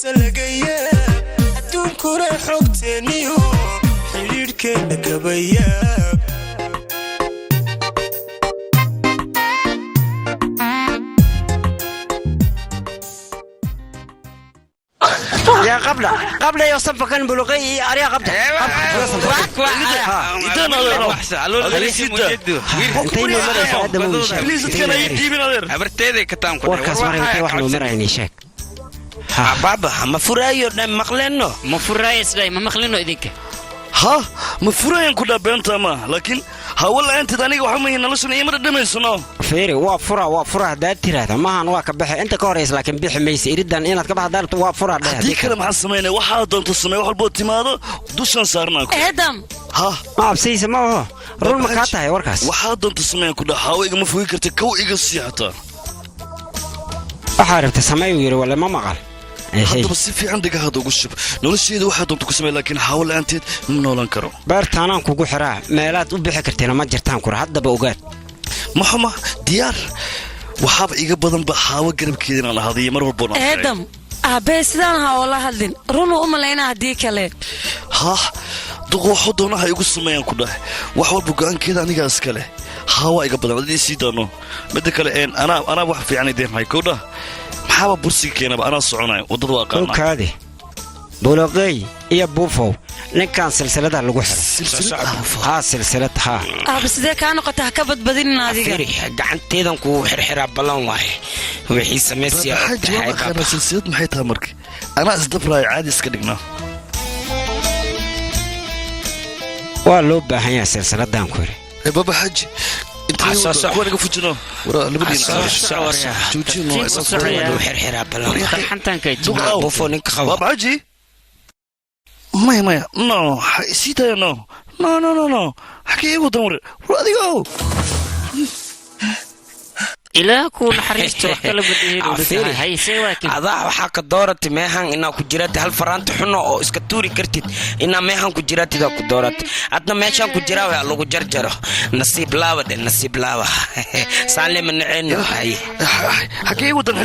سلقيا أدون كورا حقتنيو حليل كان كبيا يا قبل يوصف كان بلغي أريا قبل بابا ما فرايو نم مخلينه ما فراي سلاي ما مخلينه إذيك ها ما فرايان كده بنت ما لكن هقول أنت تاني وحمي نلسون إيه مرة دم يسنو فيري وافرة ده ترى ما هن واقع بح أنت كوريس لكن بيح ميس يريد أن إنك بعد دارت وافرة ده دي كلام حسمينه واحد أنت السماء واحد بوتي ماذا دوشان صارنا آدم ها ما بسيس ما هو رول مكاتها يا وركاس واحد أنت السماء كده حاوي ما فويكرت كو إيجاسي حتى أحارب تسمعي ويري ولا ما مقال هذا بس في عندك هذا وقشب نولش يد واحد أنت كسمة لكن حاول أنت من نولان كرو بارتانان كوجو حرا ميلاد وبحكرتنا ما جرتان كور هذا بوجات محمد ديار وحاب إيجا بدن بحاول قرب كذا على هذه مرة ربنا آدم بس دانها والله هالدين رونو لينا هديك له ها دقوا حضنا هاي قصة كده وحول بقان كذا أنا جالس كله هوا إيجا بدن بدي سيدانو بدك الآن أنا واحد في يعني دين هاي كده محاول برسي كنا أنا صعناي وضد واقعنا كذي بلغي يا بوفو نكان سلسلة اللي جوحر ها سلسلة ها بس ده كانوا قطع كبد بدين نادي فيري قعدت تيدن كو حرحرة بلان واحد وحي سمسي حاجة أنا سلسلة محيطها مركي أنا أصدفرها عادي سكدقنا والله بحياة سلسلة دانكوري بابا حاج انت وانا قفجنا ورا لبدينا جوجينو حرحرة بلان حنتان كيجي بوفو نك خوا بابا حجي مايا نو سيتا نو حكي ايغو دمر وراديغو إلا كون حريص تروح كلا بديه هاي سواكين هذا وحق الدورة ماهن إنه كجرات هالفرانت حنا أو إسكتوري كرتيت إن ماهن كجرات إذا كدورات أتنا ماشان كجرا ويا لو كجرجرة نصيب لاوة ده نصيب لاوة سالم من عينه هاي حكي ايغو دمر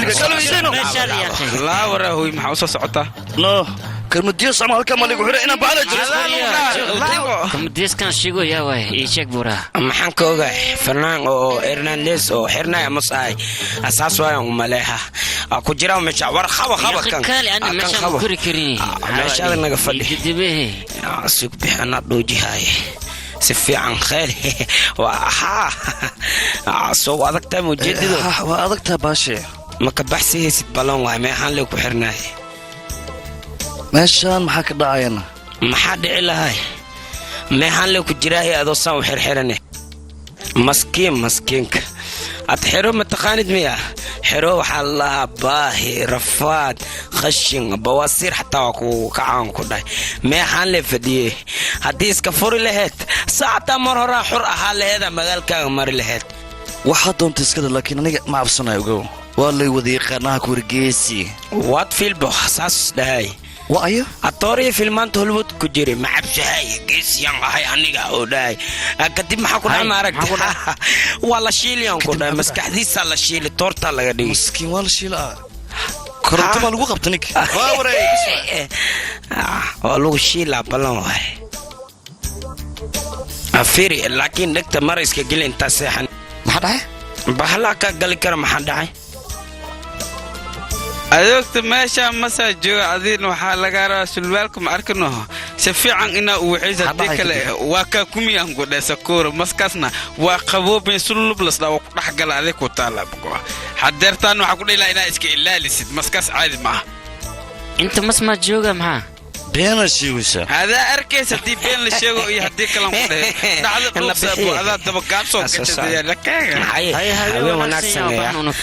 لا ورا هو محوسة سعطة لا كرمديس عمل كم اللي يقول إنا بعالج كرمديس كان شيء يا واي يشك برا محن كوجا فنان أو إرنانديز أو حرنا مصاي أساس واي ملاها كجرا ومشى ورا خوا كان كالي أنا مشى كوري كريني مشى أنا قفلي جدبه سوق بحنا دوجي هاي سفي عن خير وها سو هذاك تام وجديد وهذاك تباشي ما كبحسي ست بالون واي ما حن لك وحرناه ماشان محاك داعينا محاد إلهي ما هنلك جراهي أدو صاو حرحرني مسكينك أتحرو متقاند مياه حرو حالله باهي رفاد خشن بواسير حتى وكو كعانكو داي ما هنلك فديه حديث كفور لهت ساعة مرة حر أحال هذا مغال كان مر لهت واحد دون تسكد لكن أنا ما أبصنا يقول والله وذيقنا كورجيسي وات في البحث داي وأيه الطوري في المنطقة هوليوود كجري ما عبش هاي قيس يان هاي هنيجا أوداي قديم ما حكون ما ركت والله شيل يان كنا مسك حديث على شيل التورتة اللي قدي مسكين والله شيل كرنت ما لقوا قبتنيك وري والله شيل أبلون هاي أفيري لكن نكت مريس كجيل انت سيحن ما حدا بحلا كجيل كرم ما حدا أدوكت ماشا مسا جو عدين وحالقارا سلوالكم أركنوها سفيعا إنا وحيز هديك واكا كومي أنكو دا سكور مسكسنا وقبو بين سلوب لسنا وقحقل عليك وطالب حدرتان وحقول إلا إنا إسكي إلا لسيد مسكس عادي معه أنت مسمى جوغا معه بين الشيوسة هذا أركيس دي بين الشيء يهديك كلام كده نعلم بلوسابو هذا دبقات صوت كده لكاك هاي ونكسن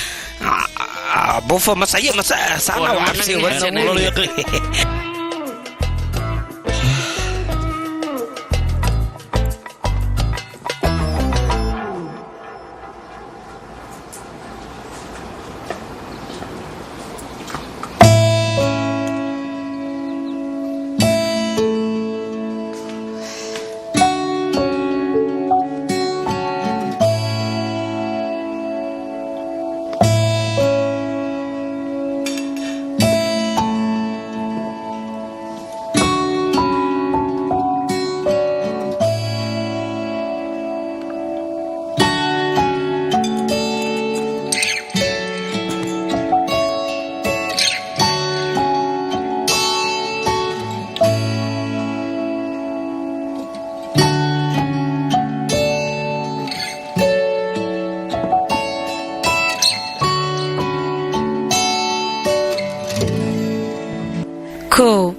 بوفو مسعية سانا وحبسي وزن 1 2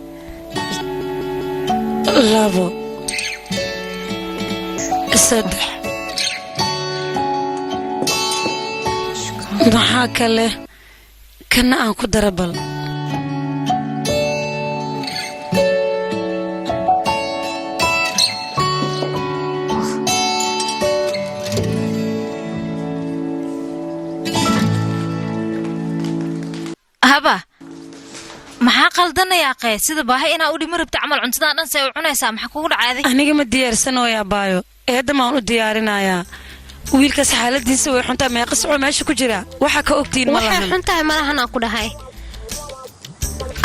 3 maxaa kale kana aan ku darabal haba maxaa qaldanaya qeyd sida baahay inaa u dhimo rabta camal cuntada dhan say u cunaysaa maxaa kugu dhacay aniga ma diyaarsanooyaa baayo eedama aan u diyaarinayaa wiilkaas xaaladiisa way xuntaa meeqa socoo meesha ku jira waxa ka ogtiin ma lahan waxay xuntahay malahan aan ku dhahay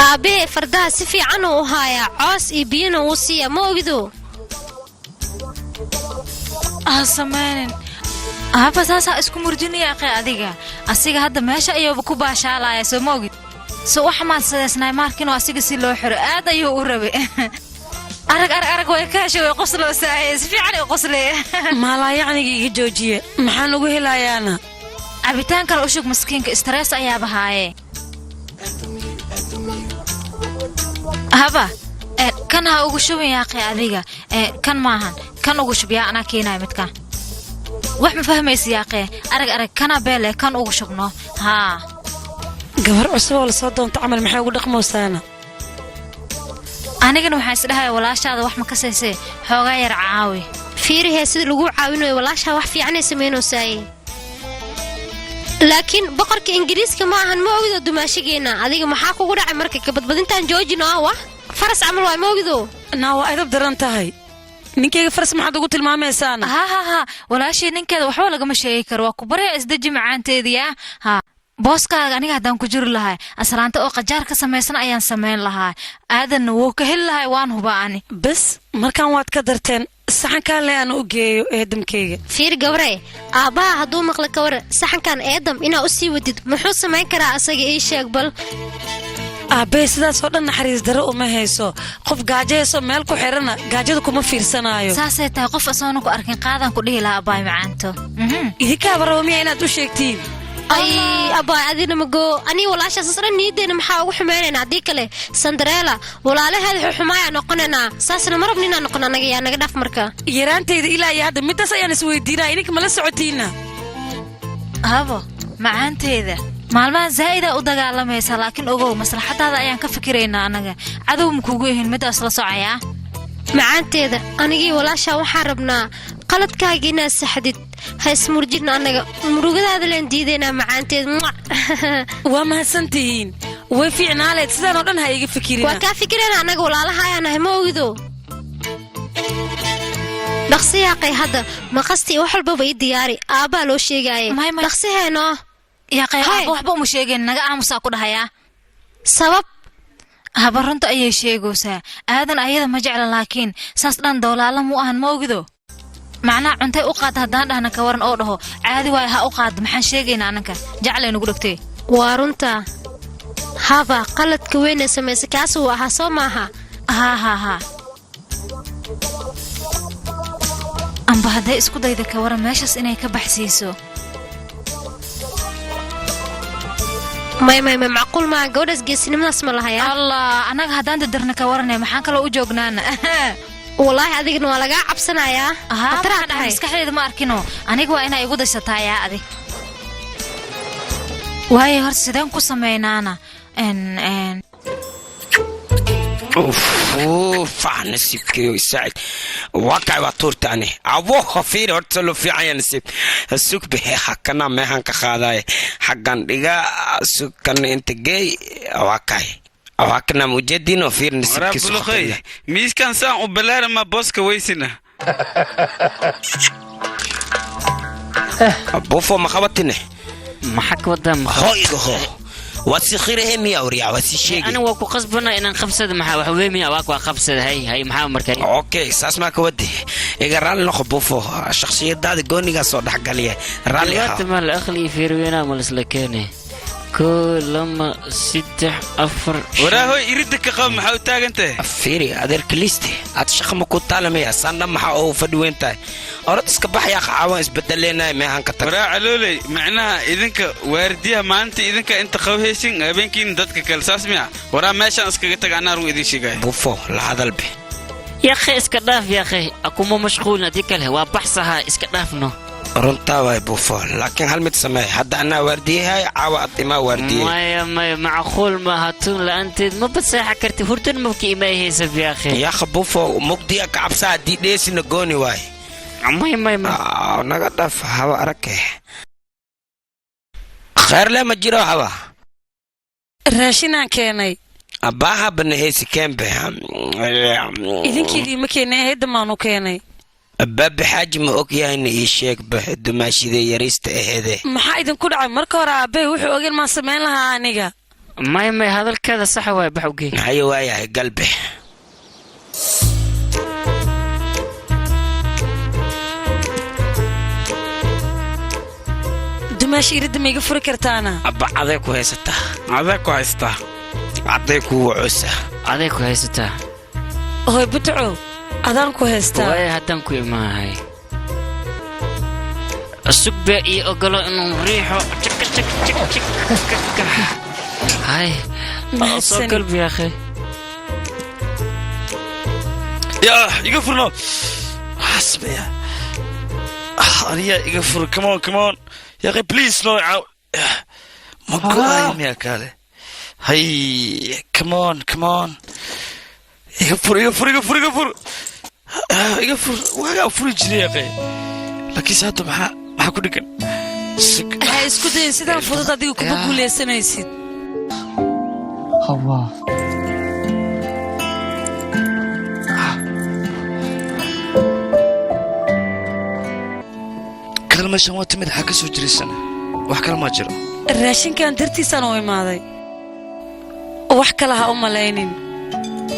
aabe fardaha si fiican uu haayaa coos iyo biyana uu siiya ma ogido samaanin haba saasaa isku murjinaya qeyd adiga asiga hadda meesha ayuuba ku baashaalaya soo ma ogid soo wax maadsadeysnay maarkin oo asiga si loo xiro aad ayuu u rabay arag way ka heshay way qosloo saayay si fiican u qoslay maalaa yacniga iga joojiye maxaan ugu helayaana cabitaankan u shug maskiinka stress ayaa bahaaye haba kan ha ugu shubin yaaqay adiga kan maahan kan ugu shub yaa anaa keenaya midka wax ma fahmaysa yaaqay arag kana beele kan ugu shubno haa gabar cusub oo la soo doonto camal maxay ugu dhaqmoosaana anigana waxaan isdhahay walaashaada wax ma ka saysay xoogaa yar caawi fiirihee sida lagu caawinayo walaashaa wax fiicanay samaynaysaaye laakiin boqorka ingiriiska ma ahan ma ogido dumaashigeena adiga maxaa kugu dhacay marka kabadbadintaan joojino ah wax faras camal waay ma ogido naa waa edab daran tahay ninkeyga faras maxaad ugu tilmaamaysaana ha walaashii ninkeeda waxba lagama sheegi karo waa ku baraya isdeji macaanteedii ah ha booskaaga aniga haddaan ku jiri lahay aslaanta oo qajaar ka samaysan ayaan samayn lahaa aadanna wuu ka heli lahay waan huba ani bas markaan waad ka darteen saxankaan le aan u geeyo eedamkeyga fiir gabre aabbaha hadduu maqla ka war saxankan eedam inaa u sii wadid muxuu samayn karaa asaga ii sheeg bal aabbey sidaasoo dhan naxariis darro uma hayso qof gaajahaysoo meel ku xirana gaajada kuma fiirsanaayo saasay tahay qof asoona ku arkin qaadaan ku dhihi lahaa abaay macaanto idinkaaba raba miya inaad u sheegtiin ay abaay adina mago anii walaashaas asran niideena maxaa ugu xumaynaynaa haddii kale sandareela walaalaheeda xuxumaaya noqonaynaa saasna ma rabni inaan noqon anaga yaa naga dhaaf marka yaraantayda ilaa iyo hadda midaas ayaan isweydiinaya idinka mala socotiina habo macaanteeda maalmaha zaa'idaa u dagaalamaysa laakiin ogow maslaxadaada ayaan ka fikiraynaa anaga cadow ma kugu yihiin midaas la socayaa macaanteeda anigii walaashaa waxaan rabnaa qaladkaaga inaad saxdid ha ismurjidna annaga murugadaada leen diidaynaa macaanteed waa mahadsantihiin way fiicnaaleed sidaan oo dhan ha iga fikirina waa kaa fikirayna annaga walaalaha ayaan nahay ma ogido dhaqsiyaaqay hadda maqastii wax walbaba ii diyaari aabbaa loo sheegaaye dhaqsiheeno yaaqay aabba waxba uma sheegeen naga aamusaa ku dhahayaa sabab haba runta ayay sheegaysaa aadan ayada ma jecla laakiin saas dhan doolaala mu ahan ma ogido macnaha cuntay u qaad haddaan dhahna ka waran oo dhaho caadi waay ha u qaad maxaan sheegaynaa ananka jaclaynugu dhogtee waa runta haba qaladka weynee samaysa kaas uu ahaa soo maaha ha amba hadday isku dayda ka waran meeshaas inay ka baxsiiso may macquul maa gabadhaas geesinimadaas ma lahaya allah annaga haddaan dadarna ka waranay maxaan kaloo u joognaana wallaahi adigana waa lagaa cabsanayaa maskaxdeeda ma arkino aniga waa inaa igu daysataa yaa adig waayo horta sideen ku samaynaana نسيبكي ويساعد واقع وطورتاني أبوه خفير هرتلو في عين نسيب السوق به حقنا ما هنك خاضاي حقن دقا سوق كان انت جاي واقعنا مجدين وفير نسيبكي سوق ميس كان ساعة وبلار ما بوسك ويسنا أبوه فو ما خبطني ما حك ودم هاي واسخيره ميا وريا واسشيء أنا وأكو قصبنا إن نخبصد محا وحويمي أواك وخبصد هاي محا مركاني أوكي ساس ما كودي إذا رال نخبوفه الشخصية ده جوني قصود حق عليه رالي ها ما الأخلي في روينا ملسلكاني كو لما ستة أفر waraahoy iridda ka qab maxaa u taagantahay fiiri adeerka liiste aad shaqo ma ku taalamaya saandha maxaa oo fadhiweyn tahay orod iska baxaya caawan isbedeleenay meehan ka tag waraa calooley macnaha idinka waardiyaha maanta idinka inta qawhaysin habeenkiin dadka kale saas miya waraa meeshaan iskaga tag anaa ruu idin sheegay bufo la hadalbe يا أخي اسكداف يا أخي أكو مو مشغول هذيك له وبحثها اسكدافنو runtaa waay bufo laakiin hal mid sameey hadda anaa waardiyahay caawa adimaa waardiyey ما معقول ما هاتون لأنت ما بتصيح كرتي هردن ممكن ما هي سف يا أخي yaa bufo mugdiya kacabsa haddii dheesina gooni waay ما naga dhaf hawa arake khayr le ma jiro hawa raashinaan keenay abbaaha banaheysi keenbe idinkiidii ma keenay eedda maanu keenay baabi xaaji ma og yahayna ii sheeg ba dumaashidee yariista aheede maxaa idinku dhacay marka hore aabbey wuxuu ogeen maan samayn lahaa aniga ما هذا الكذا صح واي بحوقي haye waayahay galbe dumaashi iridda ma iga furi kartaana abba caday ku haysataa adaa ku haystaa caday ku wacosa عليك هيستا hooy butaco adaan ku haystaa واي هدان كوي معاي السوق بقى أقول إنه ريحه تك تك تك تك هاي أصل mahadsanid قلبي يا أخي يا يقفرنا حسبي يا أريا يقفر كمان يا أخي بليز نو ما قايم يا كالي هاي كمان يقفر يقفر جري يا أخي لكن ساعته ما كل كان ha isku dayin sidaan fudud adiga kuma guulaysanaysid كلمة شموت مد حكى سوجري سنة وحكى ما جرى raashinkan dartiisaan u imaaday wax kale ha u malaynin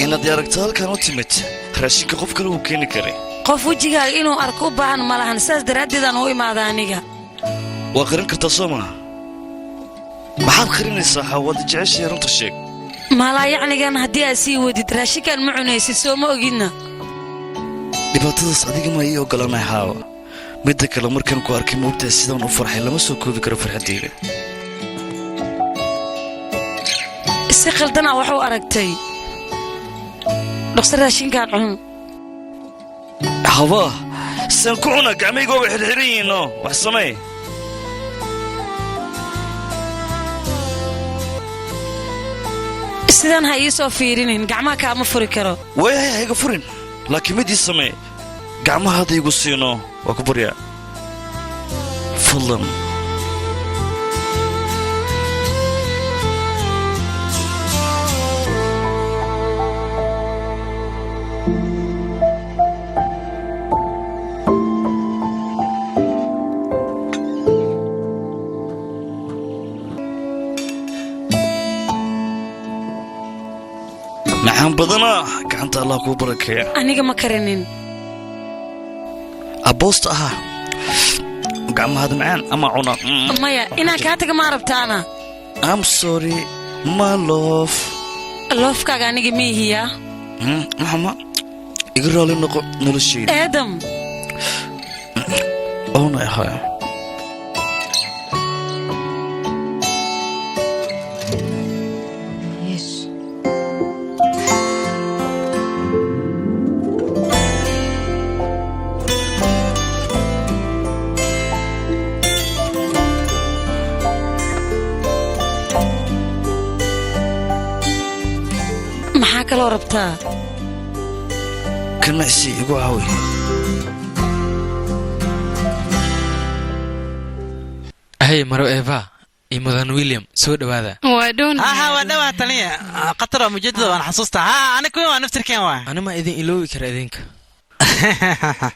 إن ديارك تال كانوا تمت راشيك قف كله وكيني كري qof wejigaaga inuu arko u baahan ma lahan saas daraaddeedaan u imaada aniga وقرن كرتصومة ما حد خيرني صح ودي جعش يرنت الشيء maalaa yacnigan haddii aad sii wadid raashinkan ma cunaysid soo ma ogidna dhibaatadaas adiga ma ii ogolanay haawa midda kale markaan ku arkay moogtahay sidaan u farxay lama soo koobi karo farxaddayda si khaldana wax u aragtay dhaqso raashinkan cun haba saan ku cuna gacmayga waa xirxiran yihiinoo wax samee sidaan ha ii soo fiirinin gacmaha kaama furi karo waayahay ha iga furin laakiin mid ii samee gacmaha hadda igu siino waa ku baryaa fadlan نعم بدنا كانت الله كوبرك aniga ma karinin أبوست أها قام هذا معان أما عنا maya inaan kaa taga ma rabtaana I'm sorry my love loofkaaga aniga miihiya محمد يقرأ لي نلشي eedam أونا يا هاي maxaa kaloo rabtaa كنا عسي يقول عاوي هاي مرو إيفا إيمودان ويليام سو دوادا وادون ها ودوا تانية قطرة مجددة وانا حصوصتها أنا كوي وانا نفتر كين واي أنا ما إذن إلوبي كرا إذنك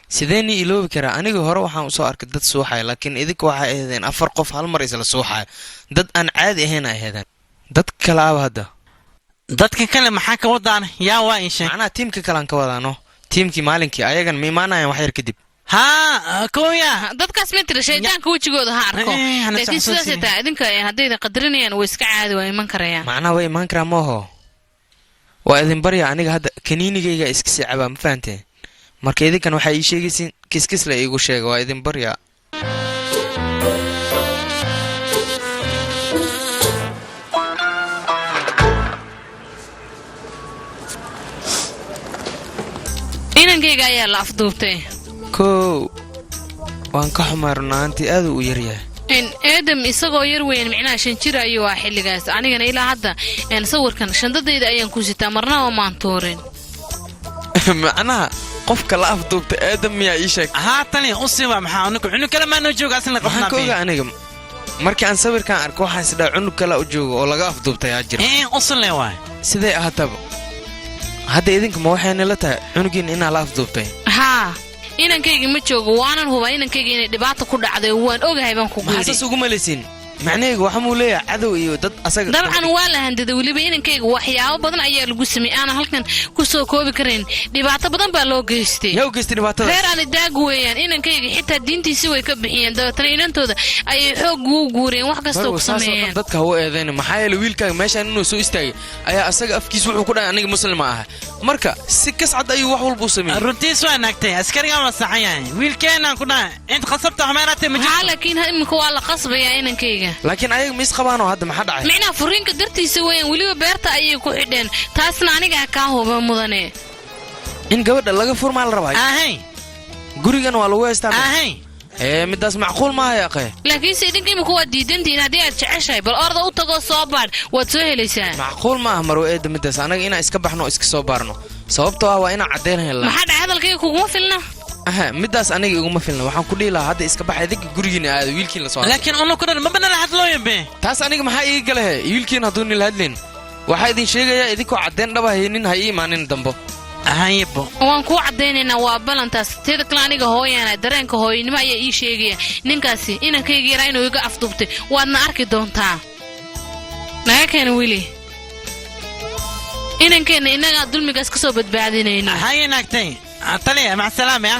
سيديني إلوبي كرا أنا هورو waxaan usoo arkay dad suuxay laakiin idinku waxa ay ahaydeen afar qof hal mar isla suuxay dad aan caadi ahayn ay ahaydeen dad kale ah hadda dadka kale maxaa ka wadaan yaa waa in sheeg macnaha tiimka kale aan ka wadaano tiimkii maalinkii ayagan ma imaanayaan wax yar kadib ها كويا dadkaas ma tira shaydaanka wajigooda ha arko laakiin sidaas taa idinka haddii qadarinayaan way iska caadi way iman karayaan macnaha way iman karaan mooho waa idin barya aniga hadda kaniinigayga iska sii cabaa ma fahanteen marka idinkan waxay ii sheegaysiin kiskis la iigu sheega waa idin barya inankayga ayaa la afduubtay kow waan ka xumaa runaantii aad u yaryahay aadam isagoo yar weyn micnaha 5 jir ayuu ah xilligaas anigana ilaa hadda sawirkan shandadayda ayaan ku sitaa marna oo maan toorin macnaha qofka la afduubtay aadam miyaa ii sheeg haatani u siba maxaa cunug kale ma noo jooga asna qofna kooga aniga markii aan sawirkan arko waxaan isdhaa cunug kale u joogo oo laga afduubtay aa jira usle waay sidee ahaataba hadda idinka ma waxayna la tahay cunugiin inaa la afduubtay haa inankayga ma joogo waanan hubaa inankayga inay dhibaato ku dhacday waan ogahay baan ku guuray maxaas ugu malaysiin macnaheedu waxa muu leeyahay cadow iyo dad asaga dabcan waa la handaday weliba inankayga waxyaabo badan ayaa lagu sameeyay aan halkan ku soo koobi karin dhibaato badan baa loo geystay yaa u geystay dhibaatada reer aan daag weeyaan inankayga xitaa diintiisa way ka bixiyeen dadana inantooda ayay xoog ugu guureen wax kasta ku sameeyeen dadka hawo eedeyn maxaa yeelay wiilkaaga meeshaan inuu soo istaagay ayaa asaga afkiis wuxuu ku dhahay aniga muslim ah marka si kascad ayuu wax walba u sameeyay runtii soo naagtay askariga ma saxayaan wiilkeena ku dhahay inta qasabta xumeynatay ma jiro laakiin imika waa la qasbayaa inankayga laakiin ayaga mis qabaano hadda maxaa dhacay micnaha furiinka dartiisa weeyaan weliba beerta ayay ku xidheen taasna aniga ka huba mudane in gabadha laga furmaa la rabaa ahay gurigan waa lagu haystaa ahay midaas macquul maaha yaqee laakiin si idinka imika waa diidantiin haddii aad jeceshahay bal orda u tago soo baadh waad soo helaysaa macquul maaha marwo eedda midaas anaga inaan iska baxno iska soo baarno sababtoo ah waa inaan caddeynaya maxaa dhacay hadalkayga kuguma filna midaas aniga iguma filna waxaan ku dhihi lahaa hadda iska baxay idinka gurigiina aada wiilkiin la soo laakiin unu ku dhan ma banana hadlooyinbe taas aniga maxaa iiga galahe wiilkiin hadduu nila hadlin waxaa idin sheegayaa idinkoo caddeyn dhaba haynin ha ii imaanin dambo ahaybo waan kuu caddaynaynaa waa balantaas teeda kale aniga hooyaana dareenka hooyanimo ayaa ii sheegaya ninkaasi inankayga yaraa inuu iga afduubtay waadna arki doontaa naga keena wili inankeenna innagaa dulmigaas ka soo badbaadinayno haye naagtay taliya mac salaam ya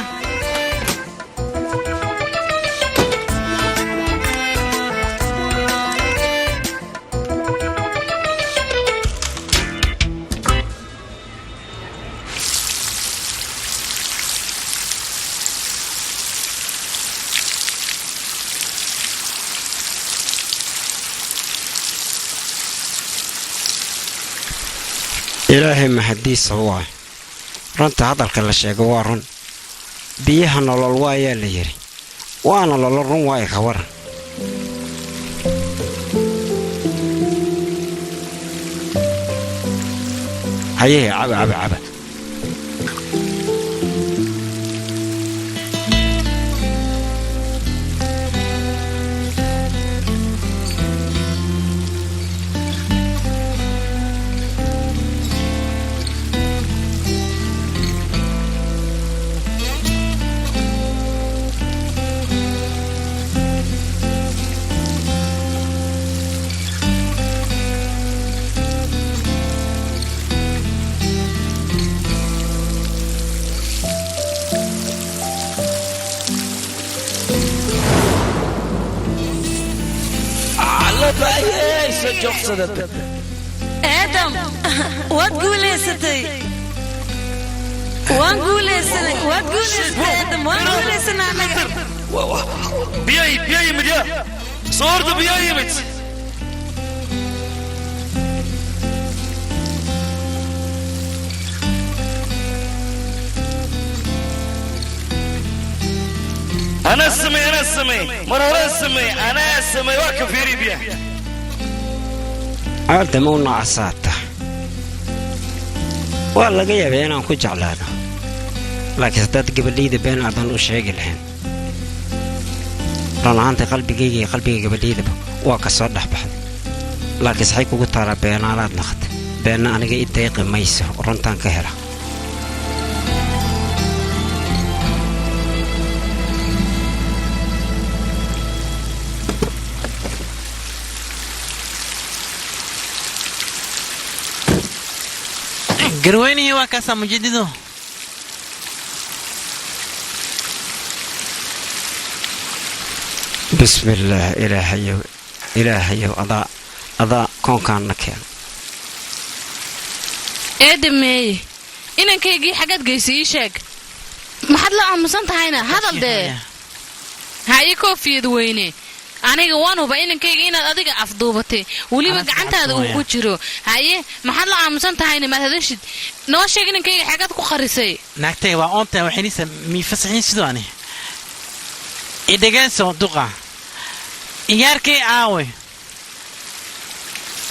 ilaahay maxadiisa waa runta hadalka la sheego waa run biyaha nolol waayaa la yidhi waana nolol run waay ka waran hayee caba آدم وتقول يا ستي وانقول يا سنة وتقول يا ستي آدم وانقول يا سنة بياي مديا صورت بياي مت أنا السمي مرة السمي وكفيري بيا آدم ونعساته waa laga yaabaa inaan ku jeclaado laakiin dad gabadhayda been aadan u sheegi lahayn run ahaantii qalbigayga iyo qalbiga gabadhaydaba waa ka soo dhex baxday laakiin saxay kugu taalaa beenaalaad naqda beenna aniga i deeqi mayso runtaan ka hela قرويني وكاسا مجددو bismillaah ilaahayow adaa koonkaanna keen eedameeye inankaygii xaggaad geysay ii sheeg maxaad la aamusan tahayna hadal dee ha ii koofiyad weyne aniga waan huba inankayga inaad adiga afduubatay weliba gacantaada uu ku jiro haye maxaad la aamusan tahayna maad hadashid noo sheeg inankayga xaggaad ku qarisay naagtay waa oontaa waxaynisa mii fasaxiin sidoo ani idhegeenso duqa iyaarkay aawe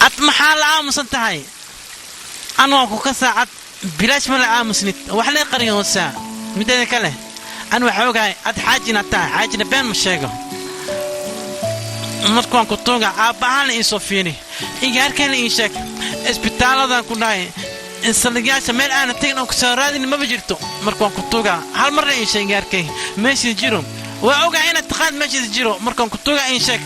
ad maxaa la aamusan tahay anwaa ku ka saacad bilaash ma la aamusnid wax lee qariyoosaa mideeda kale an waxaa ogahay ad xaajina tahay xaajina been ma sheego markaan ku tuuga aabbahaan la ii soo fiiri iyaarkay la ii sheeg isbitaalladan ku dhahay saldhigyaasha meel aana tegin oo kusoo raadin maba jirto markaan ku tuuga hal mar la ii sheeg iyaarkay meeshii jiro waa ogahay inaad taqaad meeshiis jiro markaan ku tuuga ii sheeg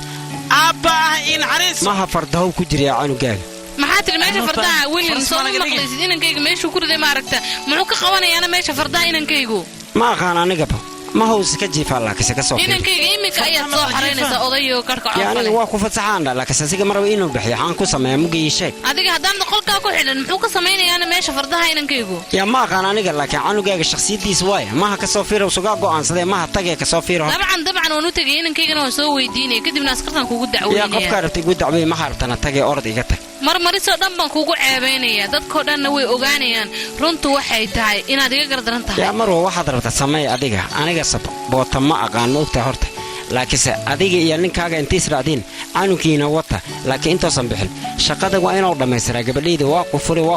aabba ah ii naxariis maha fardahow ku jiriya canugaaga maxaa tiri meesha fardaha william soo ma maqlaysid inankayga meeshuu ku riday maaragta muxuu ka qabanayaana meesha fardaha inankaygu ma aqaan anigaba ma hawse ka jiifaa laakise ka soo inankayga iminka ayaad soo xaraynaysaa odayo karka aniga waa ku fasaxaandha laakise asiga maraba inuu bixiyo waxaan ku sameeya mugii sheeg adiga haddaan qolkaa ku xidhan muxuu ka samaynayaana meesha fardaha inankaygu yaa ma aqaan aniga laakiin canugaaga shakhsiyadiis waaya maha ka soo fiira sugaa go'aansadee maha tagee ka soo fiira dabcan waan u tegay inankaygana waan soo weydiinaya kadibna askartan kugu dacweynaya yaa qofkaa rabtay igu dacweey maha rabtana tagee orod iga tag marmarisoo dhan baan kugu ceebaynaya dadkoo dhanna way ogaanayaan runtu waxay tahay inaad iga gardaran tahay yaa marwa waxaad rabta sameey adiga aniga boota ma aqaan ma ogtaa horta laakiinse adiga iyo ninkaaga intiis raacdiin canugiina wata laakiin intoosan bixin shaqada waa inuu dhammaystiraa gabadhayda waa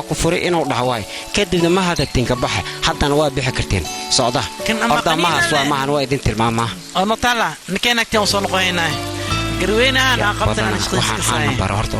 ku furi inuu dhaha waay kadibna ma hadagtiin ka baxa haddana waa bixi kartiin socda horda mahaas waa mahan waa idin tilmaamaa nataala ninkeenagteen soo noqonaynaa garweynahaan aqabtan waxaan baro horta